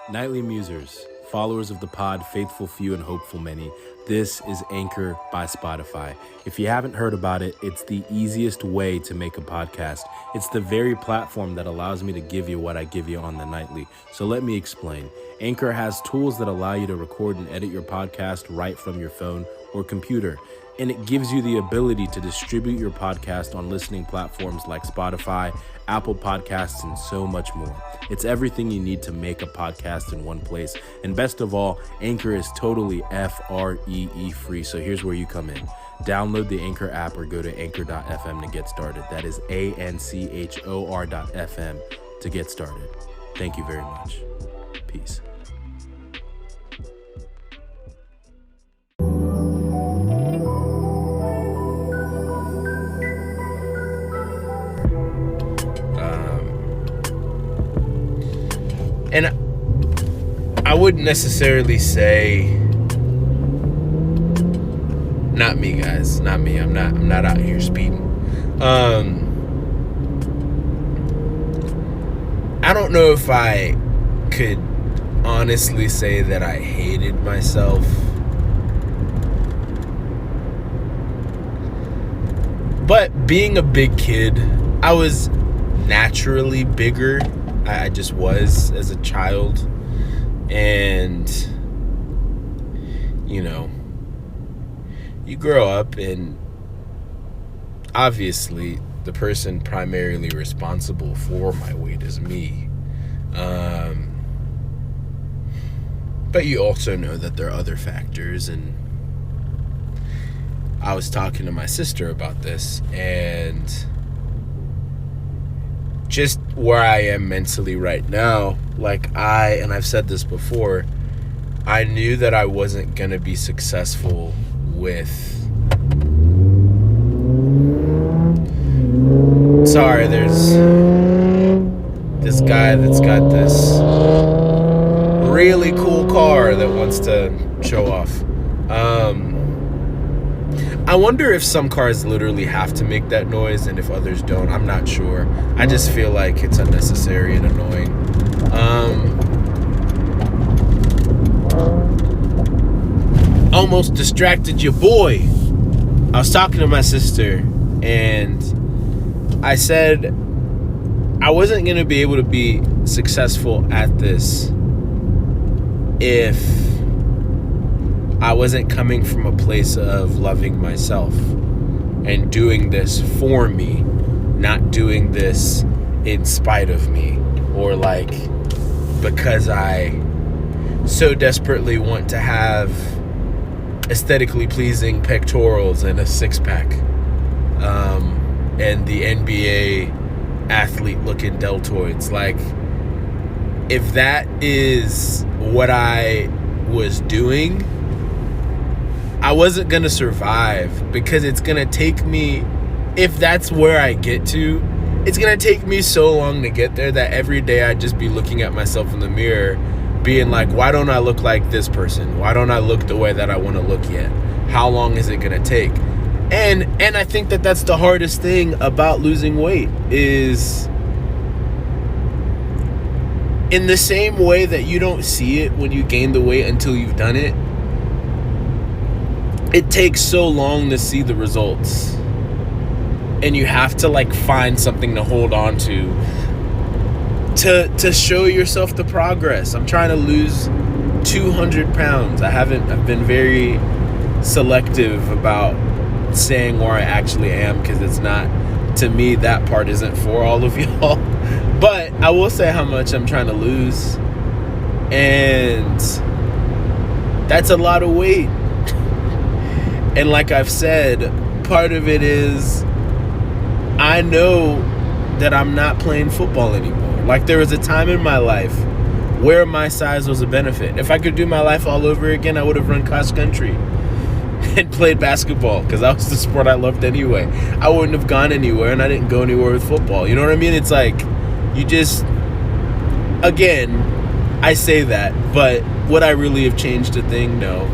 Nightly Musers, followers of the pod, faithful few and hopeful many. This is Anchor by Spotify. If you haven't heard about it, it's the easiest way to make a podcast. It's the very platform that allows me to give you what I give you on the nightly. So let me explain. Anchor has tools that allow you to record and edit your podcast right from your phone or computer. And it gives you the ability to distribute your podcast on listening platforms like Spotify, Apple Podcasts, and so much more. It's everything you need to make a podcast in one place. And best of all, Anchor is totally FREE free. So here's where you come in. Download the Anchor app or go to anchor.fm to get started. That is ANCHOR.fm to get started. Thank you very much. Peace. And I wouldn't necessarily say, not me, guys, not me. I'm not out here speeding. I don't know if I could honestly say that I hated myself. But being a big kid, I was naturally bigger. I just was as a child. And, you know, you grow up and obviously the person primarily responsible for my weight is me. But you also know that there are other factors. And I was talking to my sister about this, and just where I am mentally right now, like and I've said this before, I knew that I wasn't going to be successful with, sorry, there's this guy that's got this really cool car that wants to show off. I wonder if some cars literally have to make that noise and if others don't. I'm not sure. I just feel like it's unnecessary and annoying. Almost distracted your boy. I was talking to my sister and I said I wasn't going to be able to be successful at this if I wasn't coming from a place of loving myself and doing this for me, not doing this in spite of me, or like because I so desperately want to have aesthetically pleasing pectorals and a six-pack, and the NBA athlete looking deltoids. Like, if that is what I was doing, I wasn't going to survive, because it's going to take me, if that's where I get to, it's going to take me so long to get there that every day I'd just be looking at myself in the mirror being like, why don't I look like this person? Why don't I look the way that I want to look yet? How long is it going to take? And I think that that's the hardest thing about losing weight, is in the same way that you don't see it when you gain the weight until you've done it, it takes so long to see the results, and you have to like find something to hold on to show yourself the progress. I'm trying to lose 200 pounds. I've been very selective about saying where I actually am, because it's not, to me, that part isn't for all of y'all. But I will say how much I'm trying to lose, and that's a lot of weight. And like I've said, part of it is I know that I'm not playing football anymore. Like, there was a time in my life where my size was a benefit. If I could do my life all over again, I would have run cross country and played basketball, because that was the sport I loved anyway. I wouldn't have gone anywhere, and I didn't go anywhere with football. You know what I mean? It's like, you just, again, I say that, but would I really have changed a thing? No.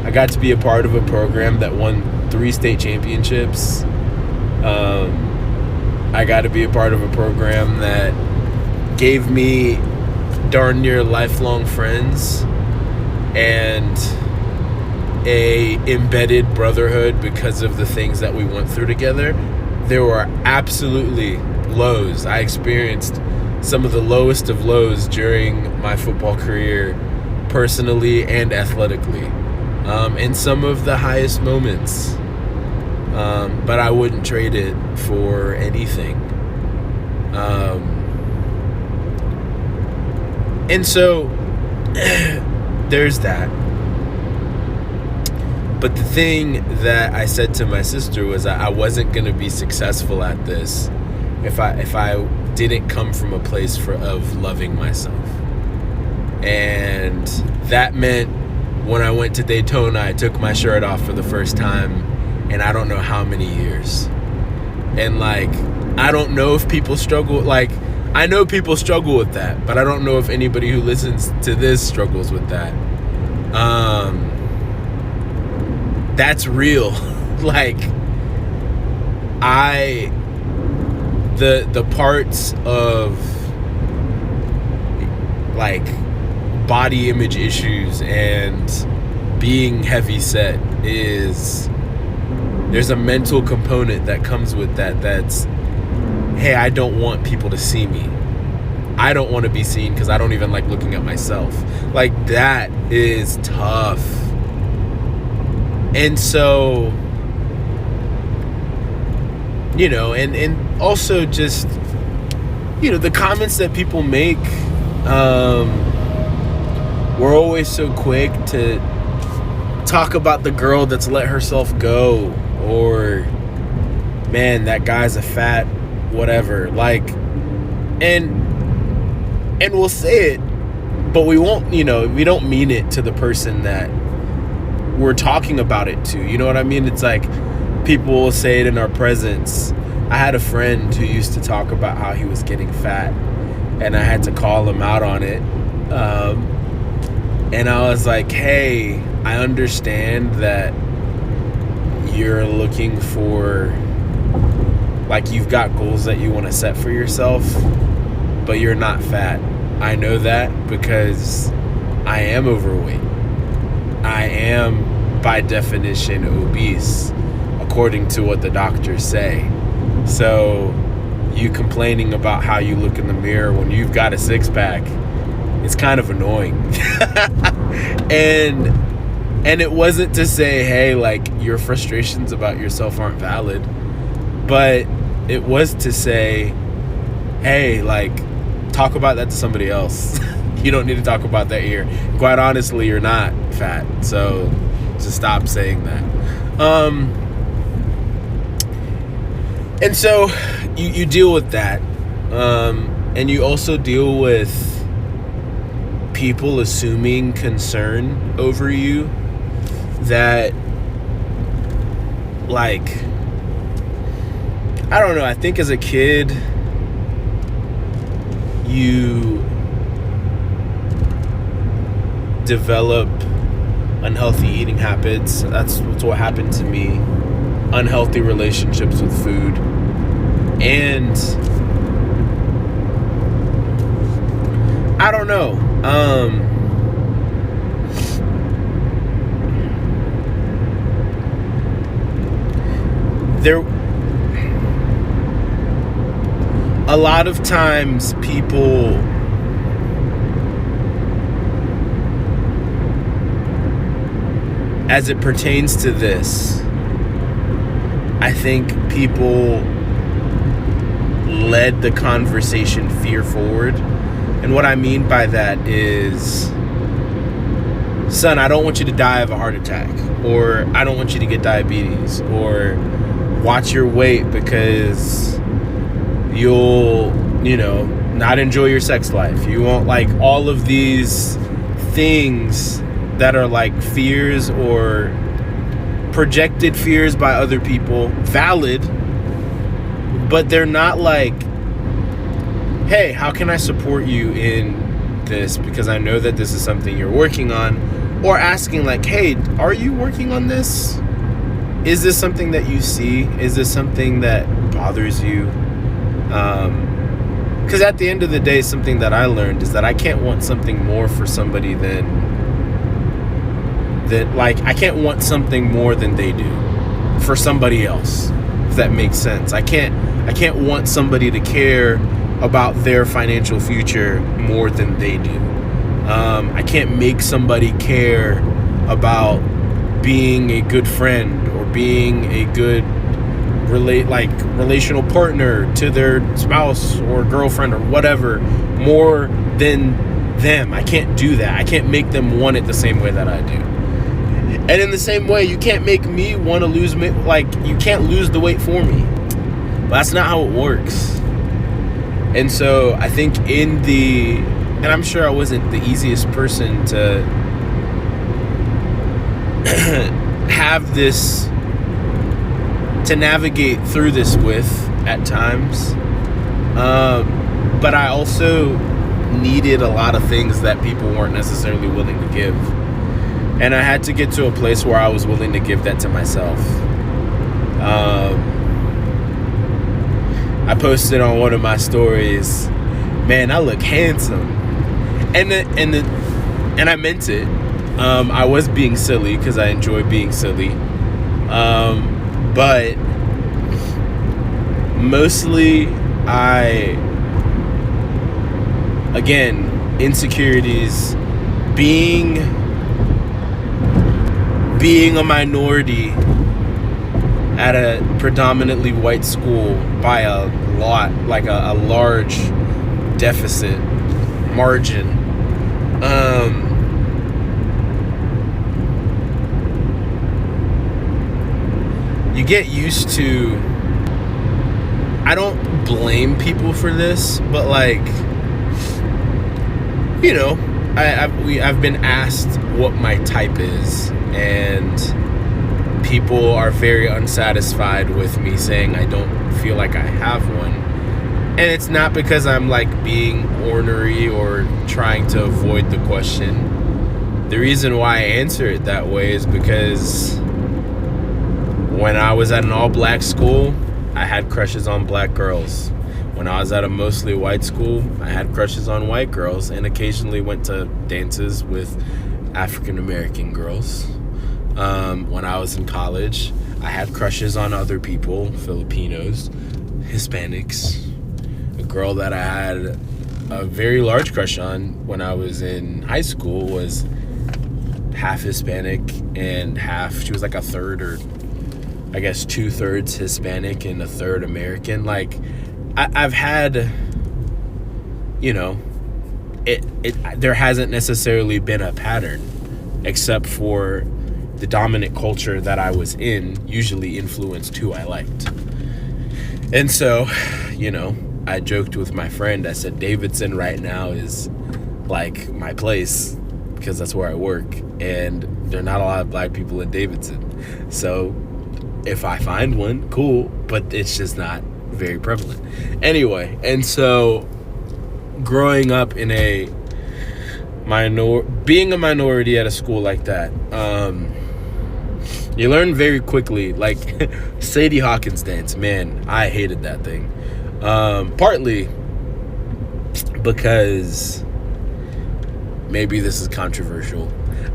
I got to be a part of a program that won 3 state championships. I got to be a part of a program that gave me darn near lifelong friends and a embedded brotherhood because of the things that we went through together. There were absolutely lows. I experienced some of the lowest of lows during my football career, personally and athletically, and some of the highest moments. But I wouldn't trade it for anything. And so there's that. But the thing that I said to my sister was I wasn't going to be successful at this if I didn't come from a place of loving myself. And that meant when I went to Daytona, I took my shirt off for the first time in I don't know how many years. And like, I don't know if people struggle, like, I know people struggle with that, but I don't know if anybody who listens to this struggles with that. That's real. Like, the parts of like body image issues and being heavy set is, there's a mental component that comes with that's, hey, I don't want people to see me. I don't want to be seen because I don't even like looking at myself. Like, that is tough. And so, you know, and also just, you know, the comments that people make, we're always so quick to talk about the girl that's let herself go, or, man, that guy's a fat whatever. Like, and we'll say it, but we won't, you know, we don't mean it to the person that we're talking about it to. You know what I mean? It's like people will say it in our presence. I had a friend who used to talk about how he was getting fat, and I had to call him out on it. And I was like, hey, I understand that you're looking for, like, you've got goals that you want to set for yourself, but you're not fat. I know that because I am overweight. I am, by definition, obese, according to what the doctors say. So you complaining about how you look in the mirror when you've got a six-pack, it's kind of annoying. And it wasn't to say, hey, like, your frustrations about yourself aren't valid, but it was to say, hey, like, talk about that to somebody else. You don't need to talk about that here. Quite honestly, you're not fat, so just stop saying that. And so you deal with that, and you also deal with people assuming concern over you that, like, I don't know, I think as a kid you develop unhealthy eating habits. That's what happened to me. Unhealthy relationships with food. And I don't know. A lot of times people as it pertains to this, I think people led the conversation fear forward. And what I mean by that is, son, I don't want you to die of a heart attack, or I don't want you to get diabetes, or watch your weight because you'll, you know, not enjoy your sex life. You won't, like, all of these things that are like fears or projected fears by other people, valid, but they're not like, hey, how can I support you in this because I know that this is something you're working on, or asking like, hey, are you working on this? Is this something that you see? Is this something that bothers you? because at the end of the day, something that I learned is that I can't want something more for somebody like, I can't want something more than they do for somebody else, if that makes sense. I can't want somebody to care about their financial future more than they do. I can't make somebody care about being a good friend or being a good relational partner to their spouse or girlfriend or whatever more than them. I can't do that. I can't make them want it the same way that I do. And in the same way, you can't make me want to lose weight. Like, you can't lose the weight for me. But that's not how it works. And so I think and I'm sure I wasn't the easiest person to have this, to navigate through this with at times. But I also needed a lot of things that people weren't necessarily willing to give. And I had to get to a place where I was willing to give that to myself. I posted on one of my stories, man, I look handsome. And I meant it. I was being silly because I enjoy being silly. But mostly again, insecurities, being a minority at a predominantly white school by a lot, like a large deficit margin. You get used to, I don't blame people for this, but like, you know, I've been asked what my type is, and people are very unsatisfied with me saying I don't feel like I have one. And it's not because I'm like being ornery or trying to avoid the question. The reason why I answer it that way is because when I was at an all-black school, I had crushes on black girls. When I was at a mostly white school, I had crushes on white girls and occasionally went to dances with African-American girls. When I was in college, I had crushes on other people, Filipinos, Hispanics. A girl that I had a very large crush on when I was in high school was half Hispanic and half, she was like a third, or I guess 2/3 Hispanic and a third American. Like, I've had, you know, there hasn't necessarily been a pattern, except for the dominant culture that I was in usually influenced who I liked. And so, you know, I joked with my friend, I said Davidson right now is like my place because that's where I work, and there are not a lot of black people in Davidson. So if I find one, cool, but it's just not very prevalent. Anyway, and so growing up in being a minority at a school like that, you learn very quickly, like Sadie Hawkins dance, man, I hated that thing. Partly because, maybe this is controversial,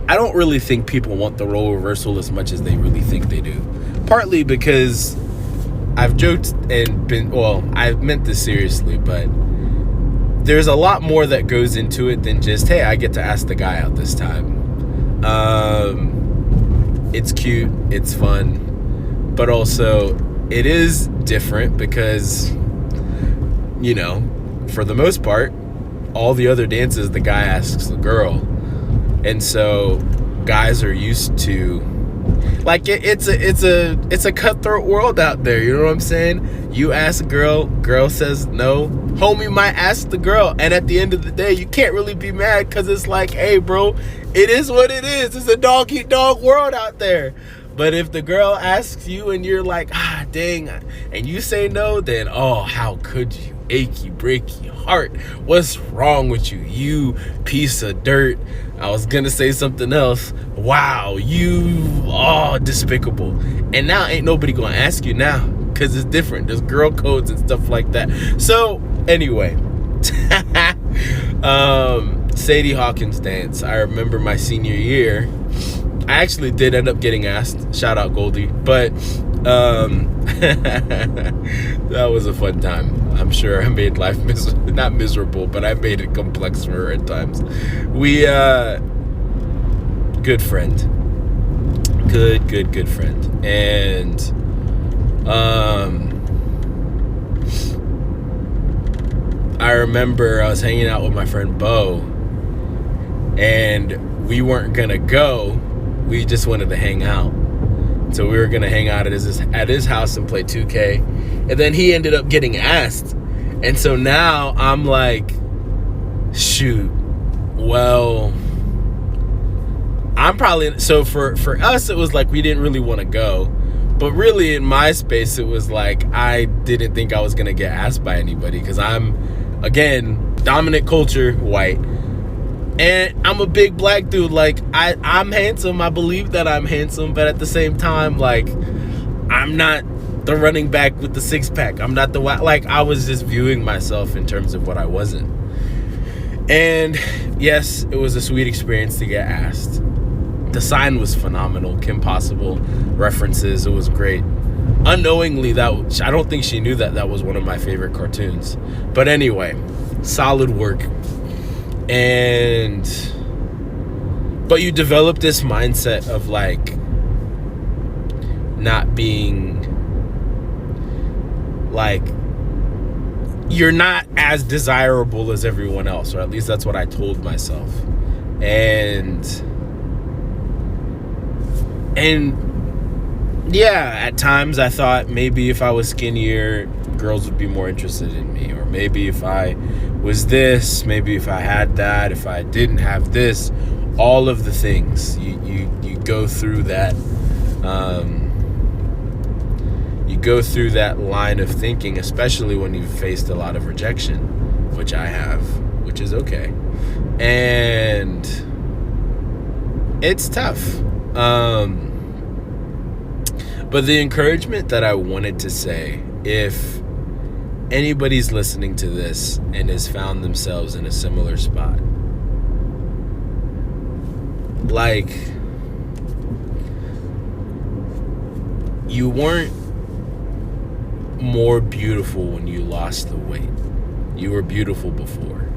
I don't really think people want the role reversal as much as they really think they do. Partly because I've joked and I've meant this seriously, but there's a lot more that goes into it than just, hey, I get to ask the guy out this time. It's cute, it's fun, but also it is different because, you know, for the most part, all the other dances the guy asks the girl. And so guys are used to, like, it's a cutthroat world out there, you know what I'm saying? You ask a girl says no, homie might ask the girl, and at the end of the day, you can't really be mad because it's like, hey bro, it is what it is. It's a dog eat dog world out there. But if the girl asks you and you're like, dang, and you say no, then, oh, how could you? Achy, breaky heart. What's wrong with you? You piece of dirt. I was gonna say something else. Wow, despicable. And now ain't nobody gonna ask you now because it's different. There's girl codes and stuff like that. So, anyway, Sadie Hawkins dance. I remember my senior year. I actually did end up getting asked. Shout out Goldie. But that was a fun time. I'm sure I made life not miserable, but I made it complex for her at times. We good friend. Good friend. And I remember I was hanging out with my friend Bo, and we weren't gonna go. We just wanted to hang out. So we were gonna hang out at his house and play 2K, and then he ended up getting asked, and so now I'm like, shoot. Well, I'm probably so for us it was like we didn't really want to go, but really in my space it was like I didn't think I was gonna get asked by anybody because I'm, again, dominant culture, white. And I'm a big black dude. Like, I'm handsome. I believe that I'm handsome. But at the same time, like, I'm not the running back with the six-pack. I'm not the... Like, I was just viewing myself in terms of what I wasn't. And, yes, it was a sweet experience to get asked. The sign was phenomenal. Kim Possible references. It was great. Unknowingly, I don't think she knew that was one of my favorite cartoons. But anyway, solid work. But you develop this mindset of like not being like, you're not as desirable as everyone else, or at least that's what I told myself. And yeah, at times I thought maybe if I was skinnier, girls would be more interested in me, or maybe if I was this, maybe if I had that, if I didn't have this, all of the things you go through that, you go through that line of thinking, especially when you've faced a lot of rejection, which I have, which is okay, and it's tough. But the encouragement that I wanted to say, if anybody's listening to this and has found themselves in a similar spot, like, you weren't more beautiful when you lost the weight. You were beautiful before.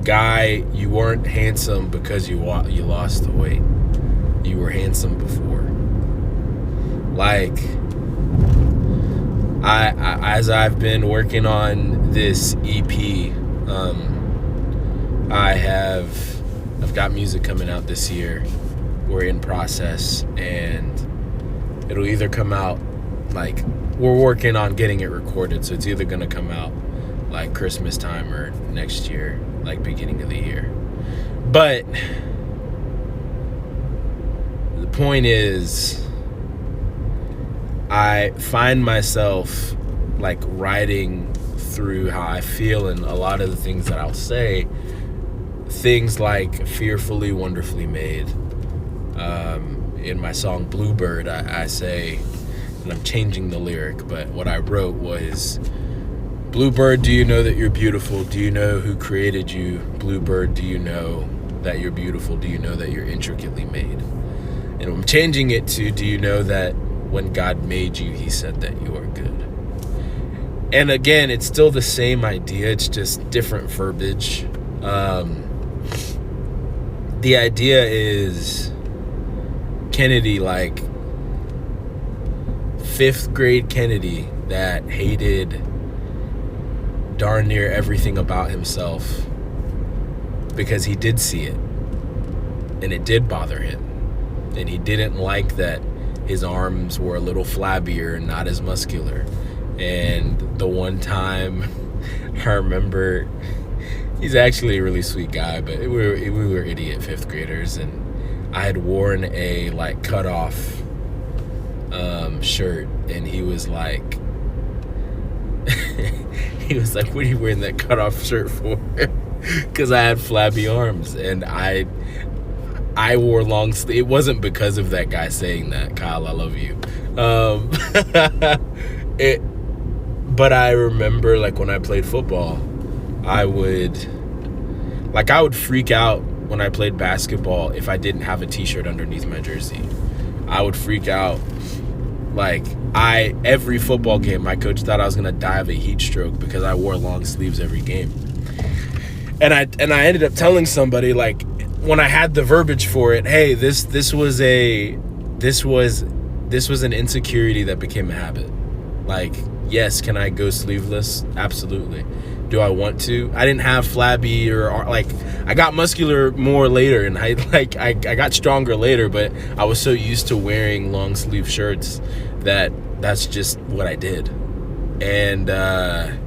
Guy, you weren't handsome because you lost the weight. You were handsome before. Like, as I've been working on this EP, I've got music coming out this year. We're in process, and it'll either come out, like, we're working on getting it recorded, so it's either gonna come out like Christmas time or next year, like beginning of the year. But the point is, I find myself like writing through how I feel, and a lot of the things that I'll say, things like fearfully, wonderfully made. In my song Bluebird, I say, and I'm changing the lyric, but what I wrote was, Bluebird, do you know that you're beautiful? Do you know who created you? Bluebird, do you know that you're beautiful? Do you know that you're intricately made? And I'm changing it to, do you know that when God made you, he said that you are good? And again, it's still the same idea, it's just different verbiage. The idea is, Kennedy, like, 5th grade Kennedy that hated darn near everything about himself because he did see it, and it did bother him, and he didn't like that his arms were a little flabbier and not as muscular. And the one time, I remember, he's actually a really sweet guy, but we were idiot 5th graders, and I had worn a like cut off shirt, and he was like, what are you wearing that cut off shirt for? Because I had flabby arms, and I wore long sleeve. It wasn't because of that guy saying that. Kyle, I love you. But I remember, like, when I played football, I would freak out when I played basketball if I didn't have a t-shirt underneath my jersey. I would freak out. Like, every football game, my coach thought I was going to die of a heat stroke because I wore long sleeves every game. And I ended up telling somebody, like, when I had the verbiage for it, hey, this was an insecurity that became a habit. Like, yes, can I go sleeveless? Absolutely. Do I want to? I didn't have flabby or like, I got muscular more later, and I got stronger later, but I was so used to wearing long sleeve shirts that's just what I did. And I'm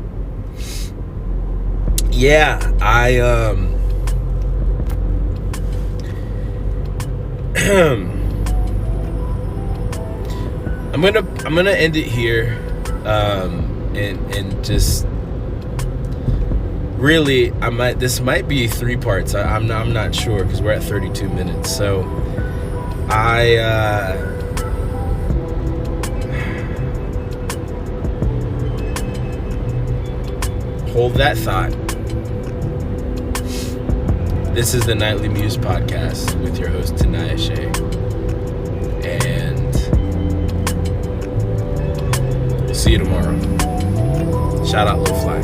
gonna end it here, and just really, this might be 3 parts. I'm not sure, because we're at 32 minutes. So hold that thought. This is the Nightly Muse podcast with your host Tinayeshe, and see you tomorrow. Shout out Low Fly.